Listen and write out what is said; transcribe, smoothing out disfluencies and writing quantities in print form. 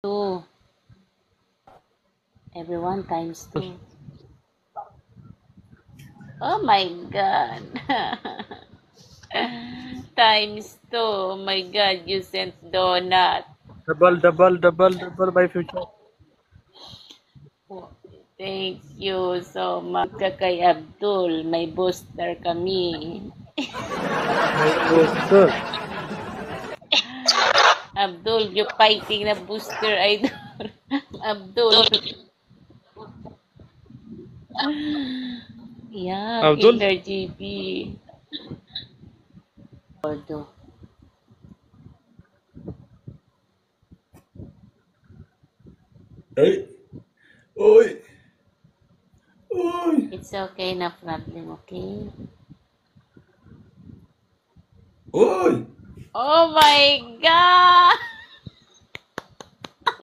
2. Everyone times 2. Oh my God. Times 2. Oh my God, you sent donut. Double by future. Thank you so much kay Abdul. May booster kami. Booster. Abdul, you fighting na booster idol. Abdul. Yeah, Abdul. Killer GB. Gordo. Hey. Oi. Oi. It's okay, no problem, okay? Oi. Oh my God!